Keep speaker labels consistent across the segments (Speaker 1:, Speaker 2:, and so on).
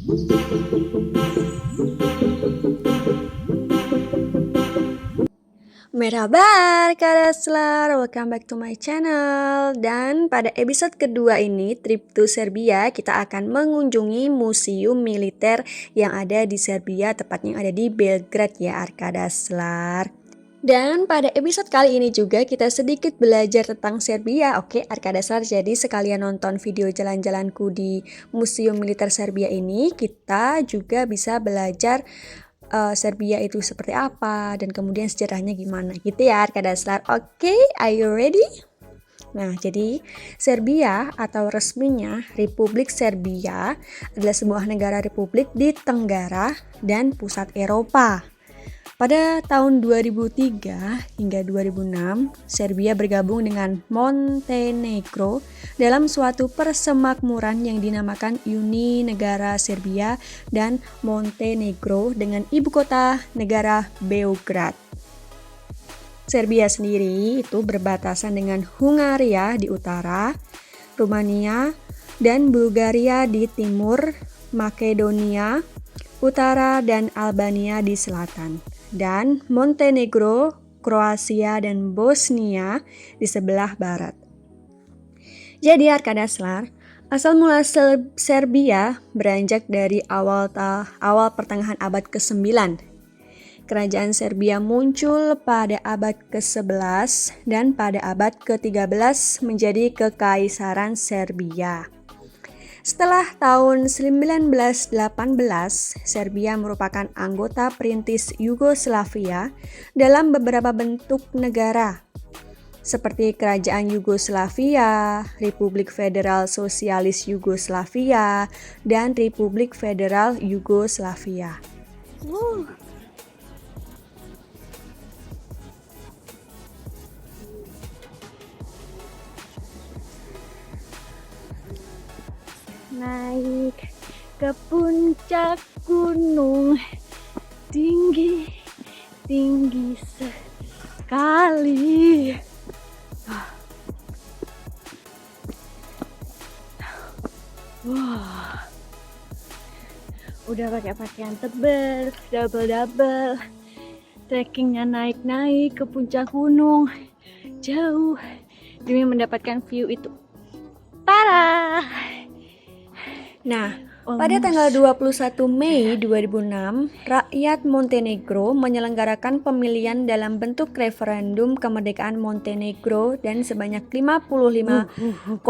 Speaker 1: Merhaba Kak Daslar, welcome back to my channel. Dan pada episode kedua ini, trip to Serbia, kita akan mengunjungi museum militer yang ada di Serbia, tepatnya yang ada di Belgrade ya Arka Daslar. Dan pada episode kali ini juga kita sedikit belajar tentang Serbia. Oke Arka Daslar, jadi sekalian nonton video jalan-jalanku di museum militer Serbia ini, kita juga bisa belajar Serbia itu seperti apa dan kemudian sejarahnya gimana gitu ya Arka Daslar. Oke, are you ready? Nah, jadi Serbia atau resminya Republik Serbia adalah sebuah negara republik di Tenggara dan pusat Eropa. Pada tahun 2003 hingga 2006, Serbia bergabung dengan Montenegro dalam suatu persemakmuran yang dinamakan Uni Negara Serbia dan Montenegro dengan ibu kota negara Beograd. Serbia sendiri itu berbatasan dengan Hungaria di utara, Rumania dan Bulgaria di timur, Makedonia utara dan Albania di selatan. Dan Montenegro, Kroasia, dan Bosnia di sebelah barat. Jadi Arka Daslar, asal mula Serbia beranjak dari awal pertengahan abad ke-9. Kerajaan Serbia muncul pada abad ke-11 dan pada abad ke-13 menjadi Kekaisaran Serbia. Setelah tahun 1918, Serbia merupakan anggota perintis Yugoslavia dalam beberapa bentuk negara, seperti Kerajaan Yugoslavia, Republik Federal Sosialis Yugoslavia, dan Republik Federal Yugoslavia. Naik ke puncak gunung, tinggi sekali. Wah, udah pakai pakaian tebal, double. Trekkingnya naik ke puncak gunung, jauh demi mendapatkan view itu. Tada! Nah, pada tanggal 21 Mei 2006, rakyat Montenegro menyelenggarakan pemilihan dalam bentuk referendum kemerdekaan Montenegro dan sebanyak 55,5%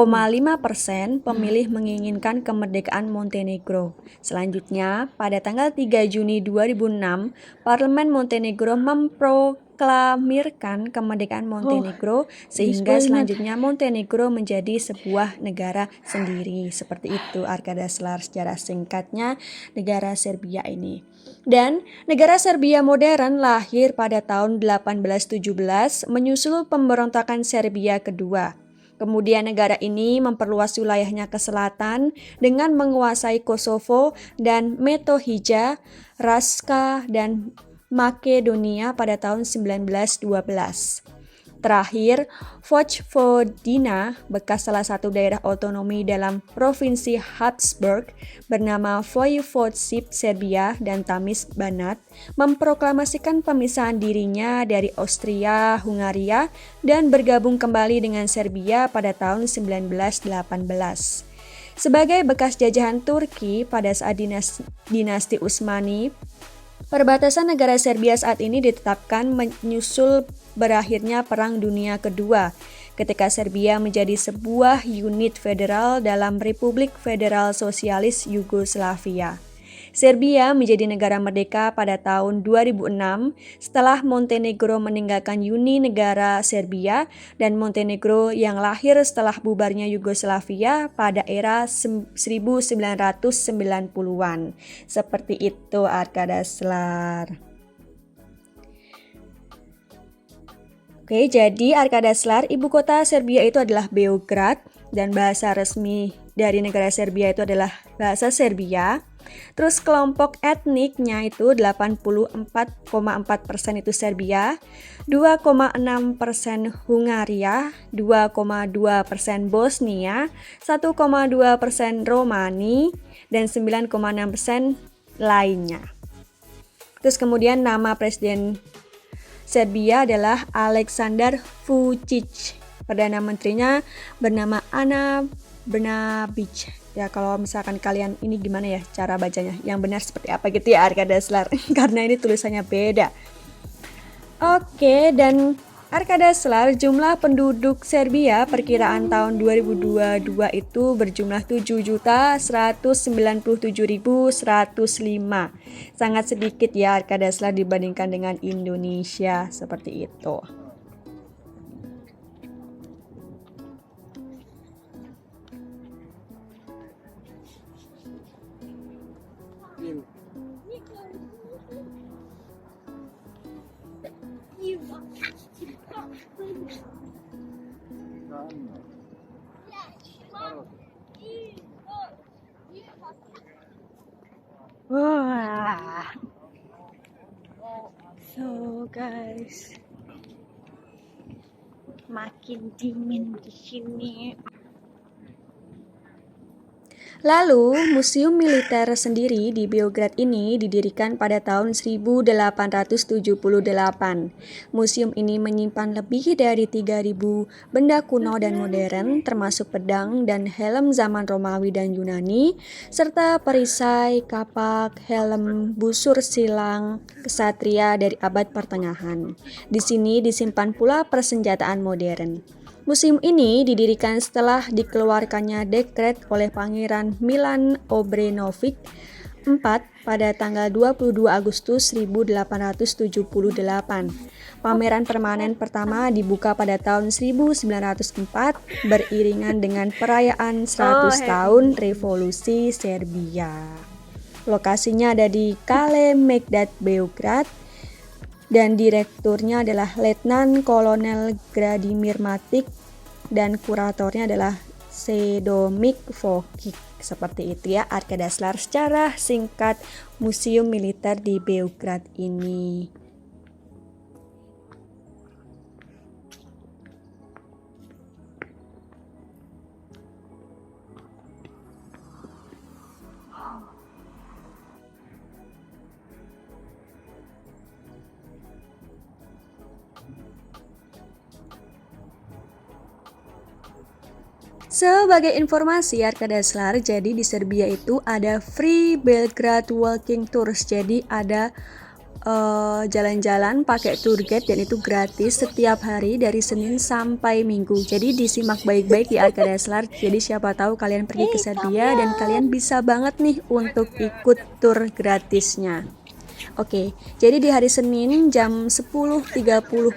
Speaker 1: pemilih menginginkan kemerdekaan Montenegro. Selanjutnya, pada tanggal 3 Juni 2006, Parlemen Montenegro memproklamirkan kemerdekaan Montenegro sehingga selanjutnya Montenegro menjadi sebuah negara sendiri. Seperti itu Arka Daslar secara singkatnya negara Serbia ini. Dan negara Serbia modern lahir pada tahun 1817 menyusul pemberontakan Serbia kedua. Kemudian negara ini memperluas wilayahnya ke selatan dengan menguasai Kosovo dan Metohija, Raška, dan Makedonia pada tahun 1912. Terakhir, Vojvodina, bekas salah satu daerah otonomi dalam Provinsi Habsburg bernama Voivodship Serbia dan Tamis Banat, memproklamasikan pemisahan dirinya dari Austria-Hungaria dan bergabung kembali dengan Serbia pada tahun 1918. Sebagai bekas jajahan Turki pada saat dinasti Utsmani, perbatasan negara Serbia saat ini ditetapkan menyusul berakhirnya Perang Dunia Kedua, ketika Serbia menjadi sebuah unit federal dalam Republik Federal Sosialis Yugoslavia. Serbia menjadi negara merdeka pada tahun 2006 setelah Montenegro meninggalkan Uni Negara Serbia dan Montenegro yang lahir setelah bubarnya Yugoslavia pada era 1990-an. Seperti itu Arka Daslar. Oke, jadi Arka Daslar, ibu kota Serbia itu adalah Beograd dan bahasa resmi dari negara Serbia itu adalah bahasa Serbia. Terus kelompok etniknya itu 84,4% itu Serbia, 2,6% Hungaria, 2,2% Bosnia, 1,2% Romani, dan 9,6% lainnya. Terus kemudian nama Presiden Serbia adalah Aleksandar Vučić. Perdana Menterinya bernama Ana Brnabić. Ya kalau misalkan kalian ini gimana ya cara bacanya, yang benar seperti apa gitu ya Arkada Slar, karena ini tulisannya beda. Oke, dan Arkada Slar, jumlah penduduk Serbia perkiraan tahun 2022 itu berjumlah 7.197.105. Sangat sedikit ya Arkada Slar dibandingkan dengan Indonesia, seperti itu. Wah. So guys, makin dingin di sini. Lalu, Museum Militer sendiri di Beograd ini didirikan pada tahun 1878. Museum ini menyimpan lebih dari 3.000 benda kuno dan modern, termasuk pedang dan helm zaman Romawi dan Yunani, serta perisai, kapak, helm, busur silang, kesatria dari abad pertengahan. Di sini disimpan pula persenjataan modern. Museum ini didirikan setelah dikeluarkannya dekret oleh Pangeran Milan Obrenović IV pada tanggal 22 Agustus 1878. Pameran permanen pertama dibuka pada tahun 1904 beriringan dengan perayaan 100 tahun Revolusi Serbia. Lokasinya ada di Kale Megdad Beograd, dan direkturnya adalah Letnan Kolonel Gradimir Matić dan kuratornya adalah Čedomir Fokić. Seperti itu ya Arkada Slar secara singkat Museum Militer di Beograd ini. Sebagai informasi Arkada Slar, jadi di Serbia itu ada Free Belgrade Walking Tours. Jadi ada jalan-jalan pakai tour guide dan itu gratis setiap hari dari Senin sampai Minggu. Jadi disimak baik-baik ya Arkada Slar. Jadi siapa tahu kalian pergi ke Serbia dan kalian bisa banget nih untuk ikut tour gratisnya. Oke, jadi di hari Senin jam 10.30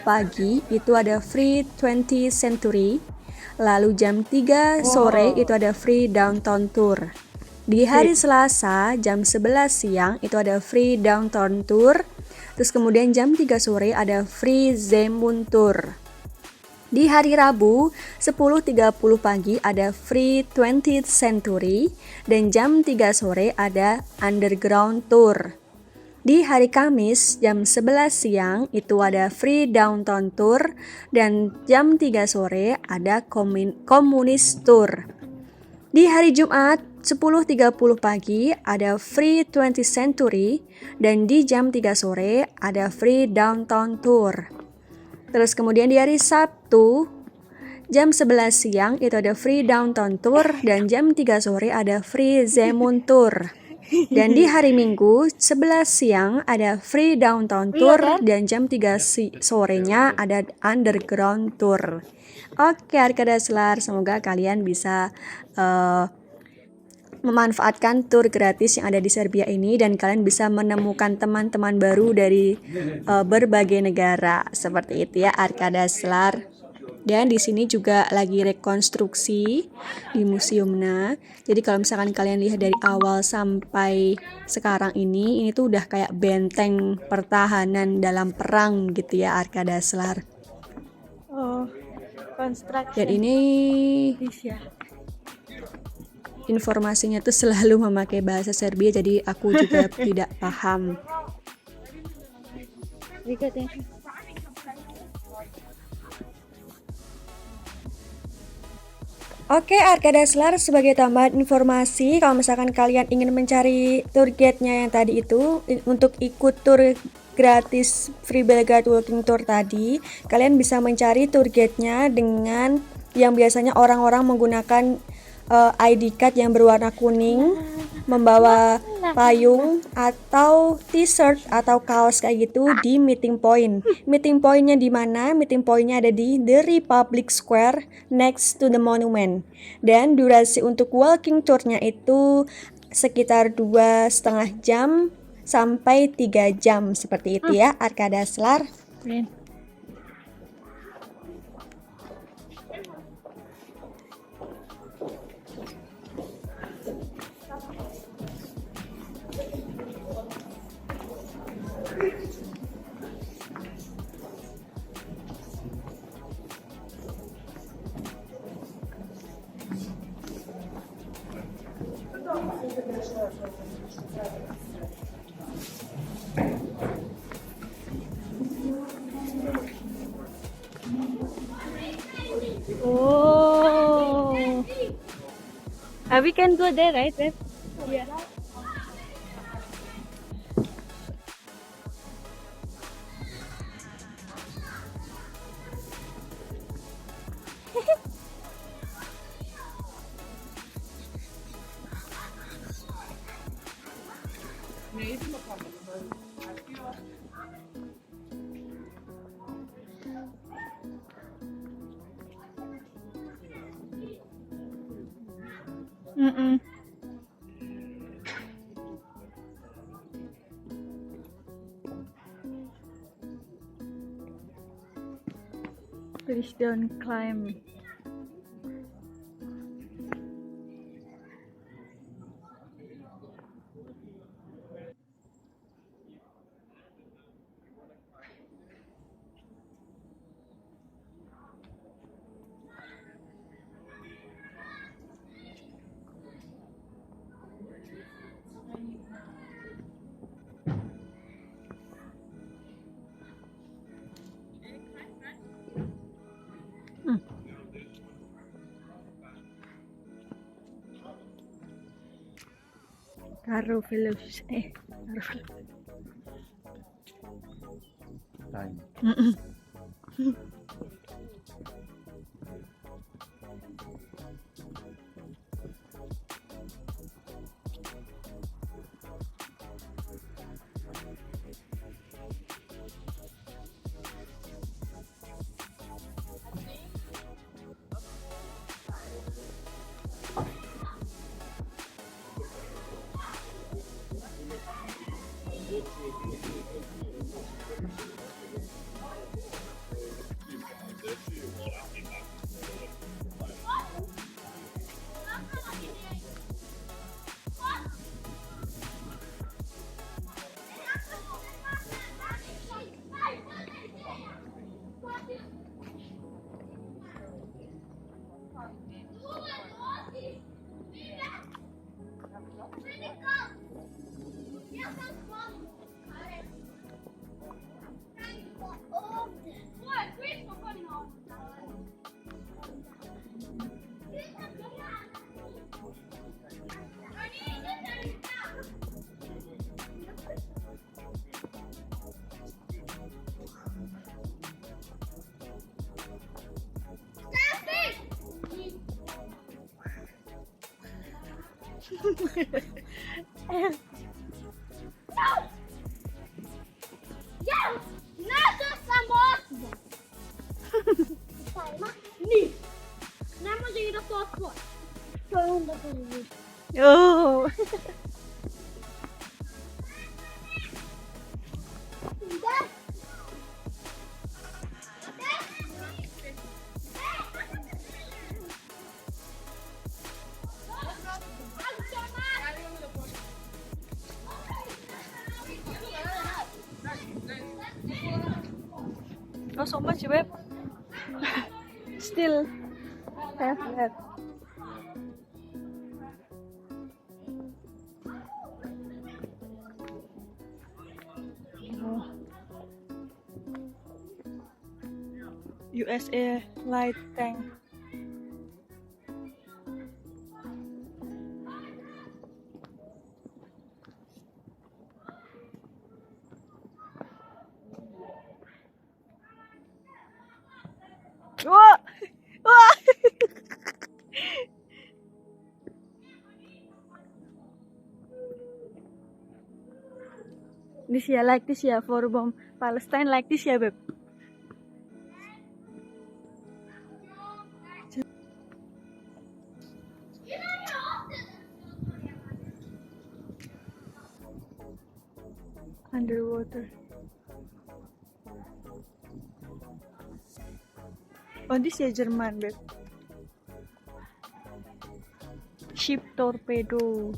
Speaker 1: pagi itu ada Free 20th Century. Lalu jam 3 sore itu ada Free Downtown Tour. Di hari Selasa jam 11 siang itu ada Free Downtown Tour. Terus kemudian jam 3 sore ada Free Zemun Tour. Di hari Rabu 10.30 pagi ada Free 20th Century. Dan jam 3 sore ada Underground Tour. Di hari Kamis jam 11 siang itu ada Free Downtown Tour dan jam 3 sore ada Communist Tour. Di hari Jumat 10.30 pagi ada Free 20th Century dan di jam 3 sore ada Free Downtown Tour. Terus kemudian di hari Sabtu jam 11 siang itu ada Free Downtown Tour dan jam 3 sore ada Free Zemun Tour. Dan di hari Minggu 11 siang ada Free Downtown Tour dan jam 3 sorenya ada Underground Tour. Oke Arkada Slar, semoga kalian bisa memanfaatkan tour gratis yang ada di Serbia ini dan kalian bisa menemukan teman-teman baru dari berbagai negara. Seperti itu ya Arkada Slar. Dan di sini juga lagi rekonstruksi di museumnya. Jadi kalau misalkan kalian lihat dari awal sampai sekarang ini tuh udah kayak benteng pertahanan dalam perang gitu ya Arkada Slar.
Speaker 2: Oh, construction.
Speaker 1: Dan ini informasinya tuh selalu memakai bahasa Serbia, jadi aku juga tidak paham. Oke, Arkadaslar, sebagai tambahan informasi, kalau misalkan kalian ingin mencari tour guide-nya yang tadi itu, untuk ikut tour gratis Free Belgrade Walking Tour tadi, kalian bisa mencari tour guide-nya dengan yang biasanya orang-orang menggunakan ID card yang berwarna kuning, membawa payung atau t-shirt atau kaos kayak gitu di meeting point. Meeting pointnya di mana? Meeting pointnya ada di The Republic Square next to the monument. Dan durasi untuk walking tournya itu sekitar 2,5 jam sampai 3 jam seperti itu ya, Arkadaslar.
Speaker 2: Oh, we can go there, right? Yeah. Please don't climb. Karo Veloz. Oh. Not so much, babe. Still have left. USA light tank. Wah, wah. This year like this year for bomb Palestine like this year, babe. Underwater. Oh, this is German, babe. Ship torpedo.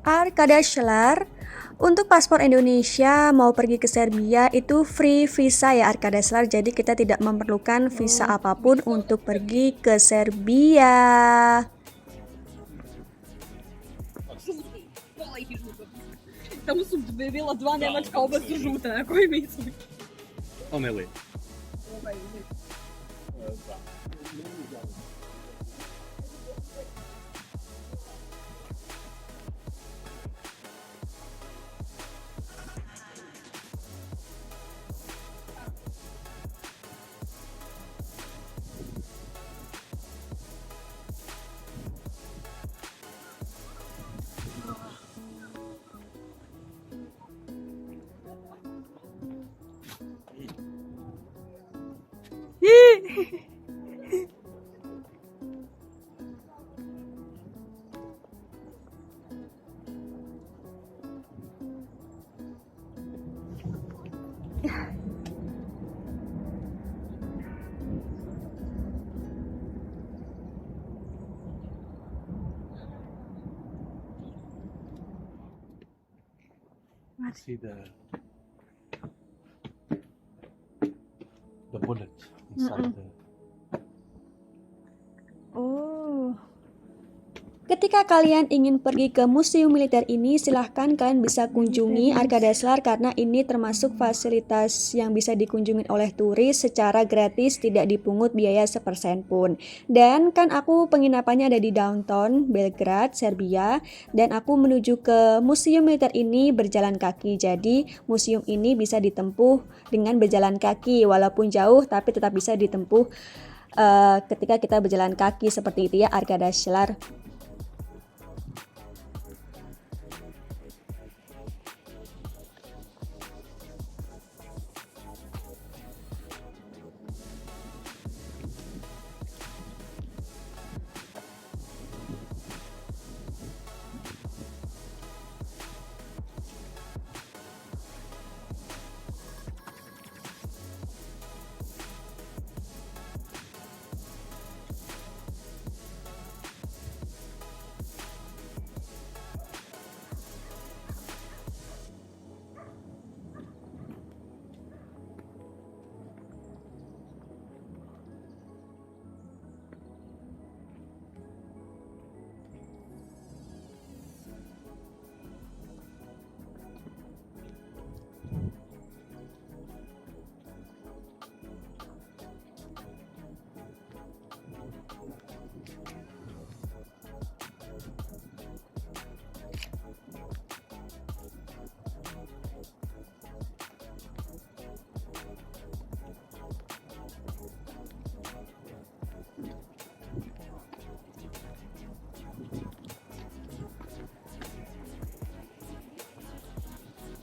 Speaker 1: Arkada Schlar, untuk paspor Indonesia mau pergi ke Serbia itu free visa ya Arkada Schlar, jadi kita tidak memerlukan visa apapun untuk pergi ke Serbia.
Speaker 3: Tamo subdivila dva nemačka, oba su žuta, na koji mislim?
Speaker 4: Omeli. See the bullet inside the.
Speaker 2: Oh.
Speaker 1: Ketika kalian ingin pergi ke museum militer ini, silahkan kalian bisa kunjungi Arkada Schlar karena ini termasuk fasilitas yang bisa dikunjungi oleh turis secara gratis, tidak dipungut biaya sepersen pun. Dan kan aku penginapannya ada di downtown Belgrade, Serbia, dan aku menuju ke museum militer ini berjalan kaki. Jadi museum ini bisa ditempuh dengan berjalan kaki, walaupun jauh tapi tetap bisa ditempuh ketika kita berjalan kaki, seperti itu ya Arkada Schlar.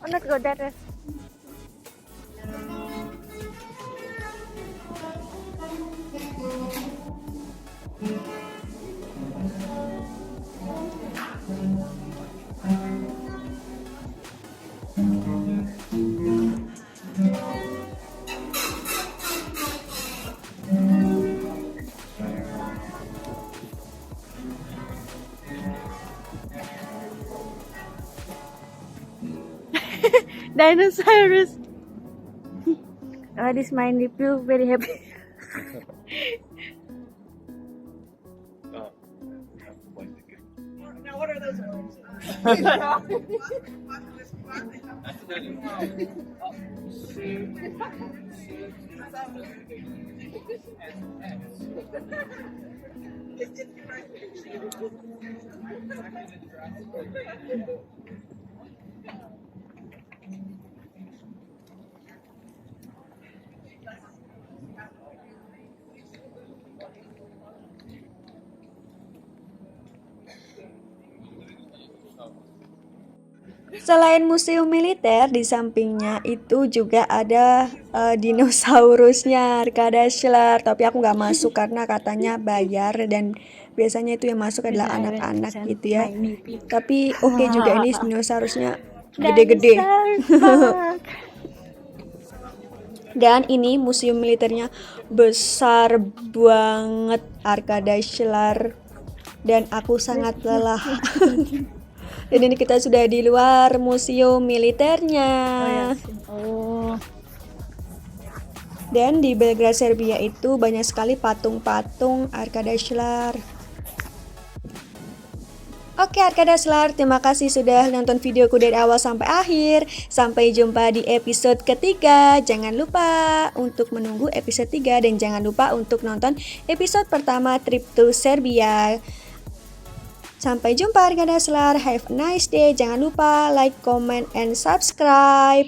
Speaker 2: Oh, let's go there. Dinosaurus. Oh, this my nephew very happy.
Speaker 4: Oh.
Speaker 3: Now what are those words?
Speaker 1: Selain museum militer, di sampingnya itu juga ada dinosaurusnya, Arkadaşlar. Tapi aku nggak masuk karena katanya bayar dan biasanya itu yang masuk adalah anak-anak gitu ya. Tapi oke juga ini dinosaurusnya gede-gede. Dan ini museum militernya besar banget, Arkadaşlar. Dan aku sangat lelah. Dan ini kita sudah di luar museum militernya.
Speaker 2: Oh.
Speaker 1: Dan di Belgrade, Serbia itu banyak sekali patung-patung Arkadaşlar. Oke Arkadaşlar, terima kasih sudah nonton videoku dari awal sampai akhir. Sampai jumpa di episode ketiga. Jangan lupa untuk menunggu episode 3 dan jangan lupa untuk nonton episode pertama Trip to Serbia. Sampai jumpa Arkadaşlar. Have a nice day. Jangan lupa like, comment, and subscribe.